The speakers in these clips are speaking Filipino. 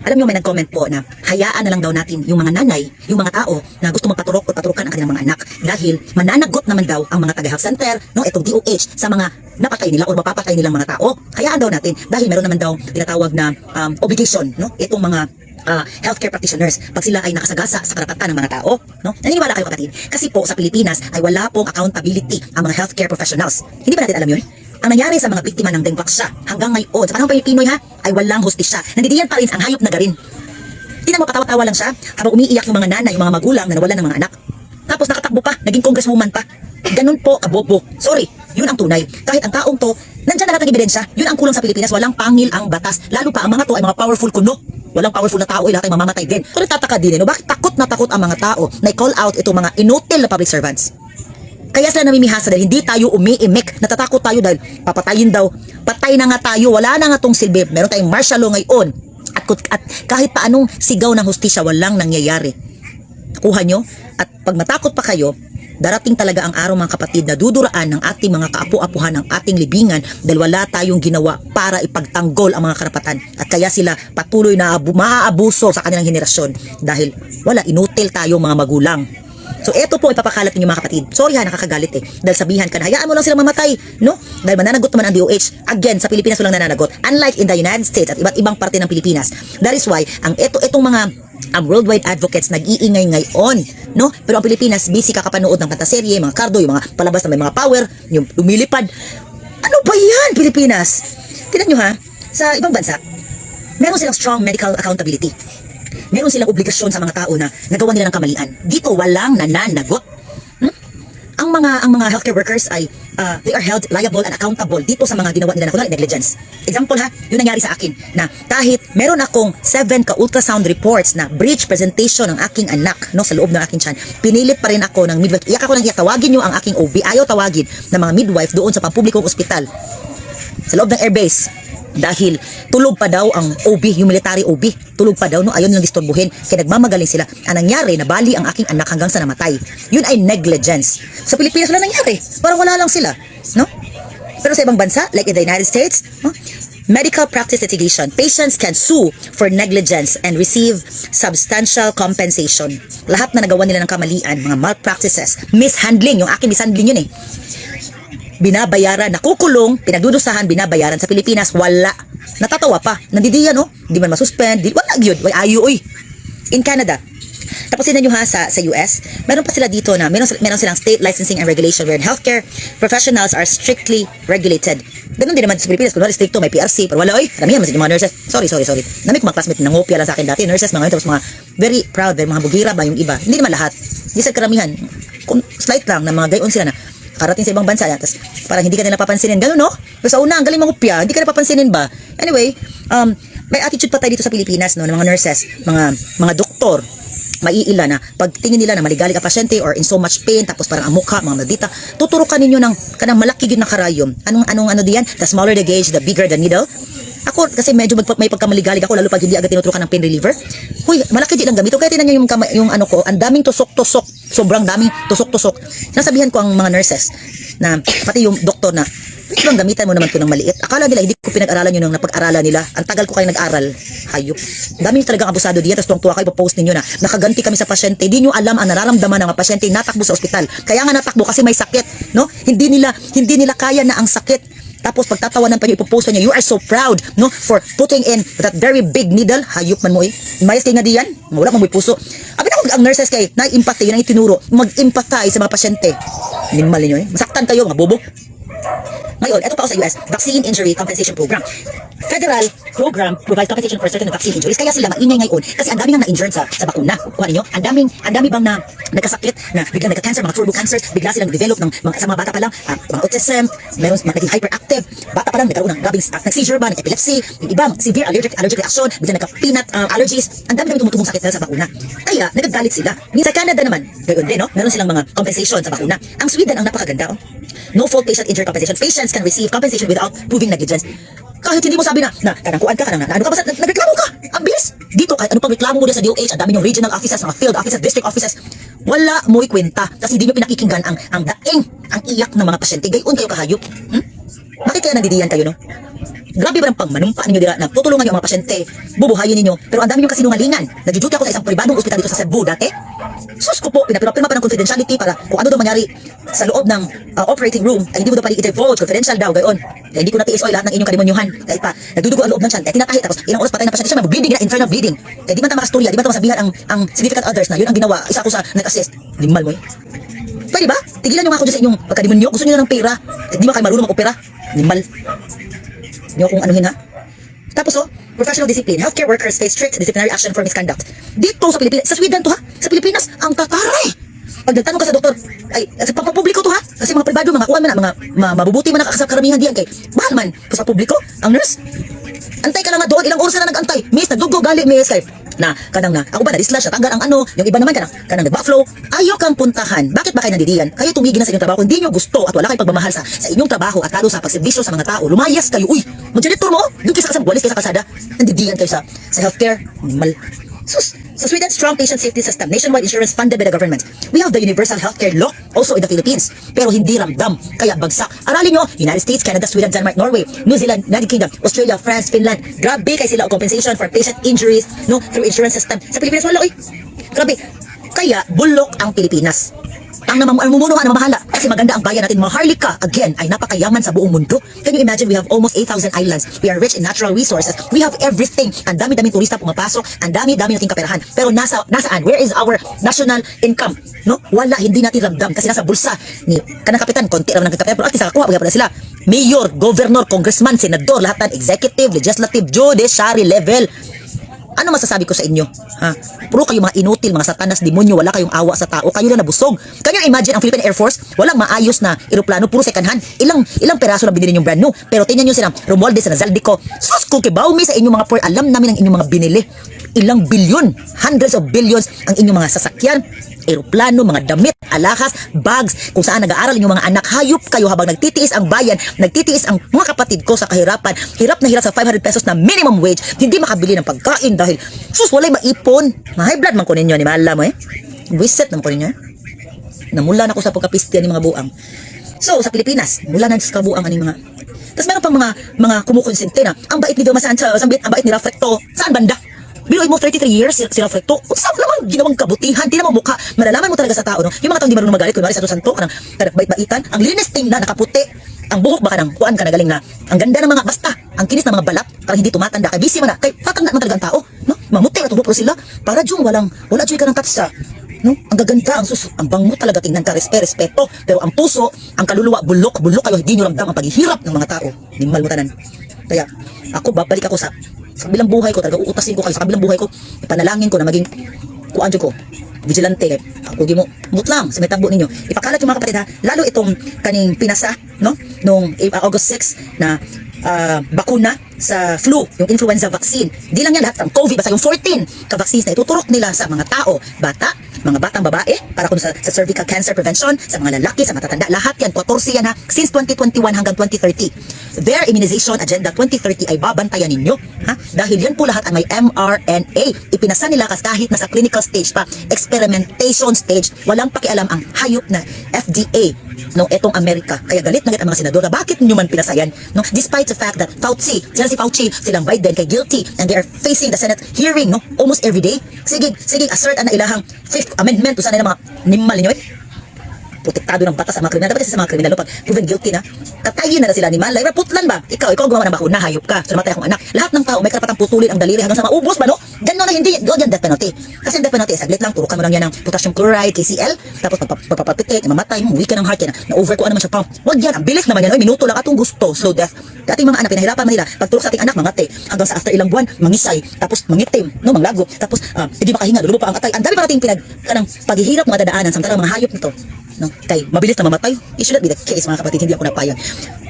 Alam niyo, may nag-comment po na hayaan na lang daw natin yung mga nanay, yung mga tao na gusto magpaturok o paturukan ang kanilang mga anak dahil mananagot naman daw ang mga taga-health center, no, itong DOH sa mga napatay nila o mapapatay nilang mga tao. Hayaan daw natin dahil meron naman daw tinatawag na obligation, no, itong mga healthcare practitioners pag sila ay nakasagasa sa karapatan ng mga tao, no? Naniniwala kayo, kapatid? Kasi po sa Pilipinas ay wala pong accountability ang mga healthcare professionals. Hindi ba natin alam yun? Ang nangyari sa mga biktima ng dengue-vaxia hanggang ngayon, sa panahon pa yung Pinoy ha, ay walang hustisya. Nandidiyan pa rin ang hayop na garin. Tingnan mo, katawa-tawa lang siya habang umiiyak yung mga nanay, yung mga magulang na nawalan ng mga anak. Tapos nakatakbo pa, naging congresswoman pa. Ganun po kabobo. Sorry, yun ang tunay. Kahit ang taong to, nandyan na lahat ng ebidensya. Yun ang kulang sa Pilipinas, walang pangil ang batas. Lalo pa ang mga to ay mga powerful kuno. Walang powerful na tao, lahat ay mamamatay din. So nagtataka din, no? Bakit takot na takot ang mga tao na i-call out itong mga inutil na public servants? Kaya sila namimihasa dahil hindi tayo umiimik. Natatakot tayo dahil papatayin daw. Patay na nga tayo, wala na nga tong silbi. Meron tayong martial law ngayon. At kahit paanong sigaw ng hustisya, walang nangyayari. Nakuha nyo? At pag matakot pa kayo, darating talaga ang araw, mga kapatid, na duduraan ng ating mga kaapu-apuhan, ng ating libingan dahil wala tayong ginawa para ipagtanggol ang mga karapatan. At kaya sila patuloy na maaabuso sa kanilang henerasyon dahil wala, inutil tayo mga magulang. So eto po ipapakalat ninyo, mga kapatid. Sorry ha, nakakagalit eh. Dahil sabihan ka na, hayaan mo lang silang mamatay, no? Dahil mananagot naman ang DOH. Again, sa Pilipinas walang nananagot. Unlike in the United States at iba't ibang parte ng Pilipinas. That is why, itong mga worldwide advocates nag-iingay ngayon, no? Pero ang Pilipinas, busy kakapanood ng pantaserye, mga kardo, yung mga palabas na may mga power, yung lumilipad. Ano ba yan, Pilipinas? Tingnan nyo ha, sa ibang bansa, meron silang strong medical accountability. Meron silang obligasyon sa mga tao na nagawa nila ng kamalian. Dito walang nananagot. Ang mga healthcare workers ay they are held liable and accountable dito sa mga ginawa nila na kunwari negligence. Example ha, yun nangyari sa akin na kahit meron akong 7 ka-ultrasound reports na breech presentation ng aking anak, no, sa loob ng aking tiyan, pinilit pa rin ako ng midwife. Iyak ako ng iyak, tawagin nyo ang aking OB. Ayaw tawagin ng mga midwife doon sa pampublikong ospital sa loob ng airbase. Dahil tulog pa daw ang OB, yung military OB, tulog pa daw, no, ayaw nilang disturbuhin, kaya nagmamagaling sila. Ang nangyari, nabali ang aking anak hanggang sa namatay. Yun ay negligence. Sa Pilipinas wala nangyari, parang wala lang sila, no? Pero sa ibang bansa, like in the United States, no? Medical practice litigation, patients can sue for negligence and receive substantial compensation. Lahat na nagawa nila ng kamalian, mga malpractices, mishandling, yung aking mishandling yun eh, binabayaran, nakukulong, pinagdudusahan, binabayaran. Sa Pilipinas, wala. Natatawa pa. Nandidiyan, no? Hindi man masuspend. Wala yun. Ayo, oy. In Canada, tapos nyo ha, sa US, meron pa sila dito na, meron silang state licensing and regulation where healthcare professionals are strictly regulated. Ganun din naman sa Pilipinas. Kung wala stricto, may PRC. Pero wala, oy. Karamihan mas yung mga nurses. Sorry. Namik mga classmate, nangopia lang sa akin dati. Nurses, mga tapos mga very proud, very mga bugira ba yung iba. Hindi naman lahat. Hindi sa karamihan. Kung slight lang na mga gayon sila na karating sa ibang bansa yan, tapos parang hindi ka nila papansinin, gano'n, no? Pero sa una, ang galing mangupya, hindi ka na papansinin ba? Anyway, may attitude pa tayo dito sa Pilipinas, no, ng mga nurses, mga doktor, maiila na, pag tingin nila na maligali ka pasyente or in so much pain, tapos parang ang mukha, mga maldita, tuturukan ninyo ng kanang malaki yun na karayom. Anong diyan? The smaller the gauge, the bigger the needle. Ako, kasi medyo may pagkamaligalig ako, lalo pag hindi agad tinuturukan ng pain reliever. Huy, malaki din ang gamit. Kaya tinan nyo yung ano ko, ang daming tusok-tusok. Sobrang daming tusok-tusok. Nasabihan ko ang mga nurses, na pati yung doktor na, pwede bang gamitan mo naman ito ng maliit? Akala nila, hindi ko pinag-aralan yun ng napag-aralan nila. Ang tagal ko kayo nag-aral. Hayop. Dami nyo talagang abusado diyan. Tapos tuwang-tuwa kayo, ipopost ninyo na nakaganti kami sa pasyente. Hindi nyo alam ang nararamdaman ng mga pasyente natakbo sa ospital. Kaya nga natakbo kasi may sakit, no? Hindi nila kaya na ang sakit. Tapos pagtatawanan pa nyo, ipopost nyo, you are so proud, no, for putting in that very big needle. Hayop man mo eh. Mayas kayo nga diyan. Wala mang may puso. Abi na ang nurses kayo, na-empathy, yun ang itinuro. Mag-empathize sa mga pasyente. Minimal ninyo eh. Masaktan kayo, mga bobo. Ngayon, ito pa ako sa US, Vaccine Injury Compensation Program. Federal program provides compensation for certain vaccine injuries. Kaya sila maingay ngayon kasi ang dami nang na-injured sa bakuna. Kuha ninyo, ang dami bang na nagkasakit, na biglang nagka-cancer, mga turbo cancers, bigla silang develop sa mga bata pa lang, mga autism, meron naging hyperactive, bata pa lang nagkaroon ng grabing nag-seizure ba, nag-epilepsy, yung ibang severe allergic reaction, biglang nagka-peanut allergies, ang dami tumutubong sakit dahil sa bakuna. Kaya nagagalit sila. Sa Canada naman, gayon din, no? Meron silang mga compensation sa bakuna. Ang Sweden ang napakaganda, oh. No fault patient injury compensation. Patients can receive compensation without proving negligence. Kahit hindi mo sabi na kanangkuan ka, ano ka, basta nagreklamo ka. Ang bilis. Dito, kahit ano pang reklamo mo din sa DOH, ang dami yung regional offices, mga field offices, district offices, wala mo'y kwenta. Kasi hindi nyo pinakikinggan ang daing, ang iyak ng mga pasyente. Gayon kayo kahayop. Bakit kaya nandidiyan kayo, no? Grabe ba ng pangmanumpa ninyo dira na tutulungan niyo ang mga pasyente, bubuhayin ninyo, pero ang dami niyong kasinungalingan. Nagjuduty ako sa isang pribadong ospital dito sa Cebu dati. Sus ko po, pinapirma pa ng confidentiality para kung ano daw mangyari sa loob ng operating room ay hindi mo daw pali i-divulge, confidential daw, gayon. Kaya hindi ko natiis lahat ng inyong kademonyuhan. Kahit pa, nagdudugo ang loob ng tiyan, kaya tinatahi, tapos ilang oras patay na pasyente siya, mag-bleeding na, internal bleeding. Kaya di man tama kastorya, di man tama sabihan ang significant others na yun ang ginawa, isa ko sa nag-assist. Limal mo eh. Pwede ba? Tigilan nyo nga ako dyan sa inyong pagkademonyo. Gusto nyo na ng pera. Hindi ba kayo marunong mag-opera? Limal. Hindi akong anuhin ha. Tapos professional discipline. Healthcare workers face strict disciplinary action for misconduct. Dito sa Pilipinas, sa Sweden to ha. Sa Pilipinas, ang tataray. Pag nagtanong ka sa doktor, ay, sa pampubliko to ha. Kasi mga pribado, mga kuwan man, mga mabubuti man sa karamihan diyan kay. Mahal man. Sa publiko, ang nurse, antay ka lang nga doon. Ilang oras na nag-antay. Miss, nagdugo, gali, miss. Kay, kanang na, ako ba na-dislash, natanggal ang ano, yung iba naman kanang nag-backflow. Ayaw kang puntahan. Bakit ba kayo nandidiyan? Kayo tumigil na sa inyong trabaho. Hindi nyo gusto at wala kayong pagmamahal sa inyong trabaho at lalo sa pagserbisyo sa mga tao. Lumayas kayo. Uy, mag-janitor mo. Doon kayo sa kasama, walis kayo sa kasada. Nandidiyan kayo sa healthcare. Mal. Sus, sa Sweden's strong patient safety system, nationwide insurance funded by the government. We have the universal healthcare law also in the Philippines. Pero hindi ramdam, kaya bagsak. Aralin nyo, United States, Canada, Sweden, Denmark, Norway, New Zealand, United Kingdom, Australia, France, Finland. Grabe kay sila o compensation for patient injuries no through insurance system. Sa Pilipinas wala oy. Grabe. Kaya bulok ang Pilipinas. Ang namumunuhan na mamahala kasi maganda ang bayan natin. Maharlika, again, ay napakayaman sa buong mundo. Can you imagine, we have almost 8,000 islands. We are rich in natural resources. We have everything. Ang dami-daming turista pumapasok. Ang dami-dami nating kaperahan. Pero nasaan? Where is our national income? No? Wala, hindi natin ramdam. Kasi nasa bulsa ni kanang kapitan, konti lang ng kaperahan. Pero at least nakakuha, pala sila. Mayor, governor, congressman, senador, lahat ng executive, legislative, judiciary level. Ano masasabi ko sa inyo? Ha? Puro kayo mga inutil, mga satanas, demonyo, wala kayong awa sa tao, kayo lang nabusog. Can you imagine ang Philippine Air Force? Walang maayos na eroplano, puro second hand. Ilang peraso lang binili yung brand new. Pero tingnan nyo silang Romualdez na Zaldico. Sus, kung kibaumi sa inyong mga poor, alam namin ang inyong mga binili. Ilang bilyon, hundreds of billions ang inyong mga sasakyan, eroplano, mga damit, alahas, bags, kung saan nag-aaral yung mga anak. Hayop kayo habang nagtitiis ang bayan, nagtitiis ang mga kapatid ko sa kahirapan, hirap na hirap sa 500 pesos na minimum wage, hindi makabili ng pagkain dahil sus, walay maipon. Ma-high blood man ko ninyo, ni maala mo eh. Wiset naman ko ninyo. Namula na ko sa pagkapistian ng mga buang. So, sa Pilipinas, mula na sa kabuang aning mga. Tapos meron pang mga kumukonsente na, ang bait ni Vilma Sanchez, ang bait ni Rafrecto, saan banda? Binuhay mo 33 years si Rafrecto. Saan naman ginawang kabutihan? Di naman mukha. Malalaman mo talaga sa tao, no? Yung mga tao hindi marunong magalit, kunwari sa Santo, kanang bait-baitan, ang linis tingnan, nakaputi, ang buhok baka nang kuan ka na galing na. Ang ganda ng mga basta, ang kinis ng mga balat, para hindi tumatanda. Kay busy man na, kay tatanda man talaga ang tao, no? Mamuti at pero sila, para jung wala jung ka ng katsa. No? Ang gaganda, ang bangmo talaga tingnan ka, respeto, pero ang puso, ang kaluluwa, bulok kayo, hindi nyo ramdam ang paghihirap ng mga tao. Nimal mo tanan. Kaya, ako, babalik ako sa kabilang buhay ko, talaga uutasin ko kayo sa kabilang buhay ko, ipanalangin ko na maging kuan ko, vigilante. Ako gimo mutlang sa may tagbo ninyo. Ipakalat yung mga kapatid ha, lalo itong kaning pinasa, no? Nung August 6 na bakuna sa flu, yung influenza vaccine. Di lang yan lahat from COVID, basta yung 14 ka-vaccines na ituturok nila sa mga tao, mga batang babae, para kung sa cervical cancer prevention, sa mga lalaki, sa matatanda, lahat yan, 14 yan ha, since 2021 hanggang 2030. Their immunization agenda 2030 ay babantayan ninyo, ha? Dahil yan po lahat ang may mRNA. Ipinasa nila kahit nasa clinical stage pa, experimentation stage, walang pakialam ang hayop na FDA, no, etong Amerika. Kaya galit na galit ang mga senador na bakit nyo man pinasayan, no? Despite the fact that si Fauci, silang Biden kay guilty and they are facing the Senate hearing, no, almost every day. Sige, assert na ilahang 5th amendment to sana ng mga nimal ninyo eh. Protektado ng batas sa mga kriminal. Dapat kasi sa mga kriminal, pag proven guilty na, katayin na sila ni Malay. Putlan ba? Ikaw gumawa ng bakuna, hayop ka. So namatay akong anak. Lahat ng tao may karapatang putulin ang daliri hanggang sa maubos ba, no? Ganun na hindi. Doon yan death penalty. Kasi death penalty, saglit lang, turukan mo lang yan ng potassium chloride, KCl, tapos pagpapapitik, mamatay, muwi ka ng heart yan. Na-over ko naman siya, pump. Wag yan, ang bilis naman yan. Oy, minuto lang atong gusto, slow death. Dating mga anak, pinahirapan man nila. Pagturok sa ating anak, mangate. Hanggang sa after ilang buwan, mangisay, tapos mangitim, no, manglago, tapos hindi makahinga, lulubo pa ang atay. Ang dami pa nating kanang paghihirap mga dadaanan, samtang mga hayop nito. No, kay mabilis na mamatay. It should not be the case, mga kapatid. Hindi ako napayag.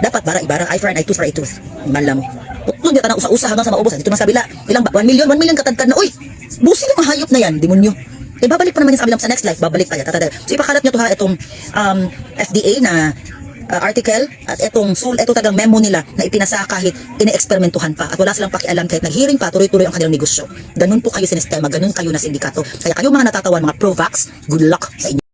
Dapat bara-ibara, eye for an eye, tooth for a tooth. Mala mo. Tutlong dito na usa-usa hanggang sa maubos. Dito na sa bila, ilang ba? 1 million katadkad na. Uy, busi yung hayop na yan, demonyo. Eh, babalik pa naman yan sa kabilang sa next life. Babalik pa yan. So, ipakalat nyo to ha, itong FDA na article at itong ito tagang memo nila na ipinasa kahit ine-eksperimentuhan pa at wala silang pakialam kahit nag-hearing pa, tuloy-tuloy ang kanilang negosyo. Ganun po kayo sa sistema, ganun kayo na sindikato. Kaya kayo mga natatawan, mga pro-vax, good luck sa inyo.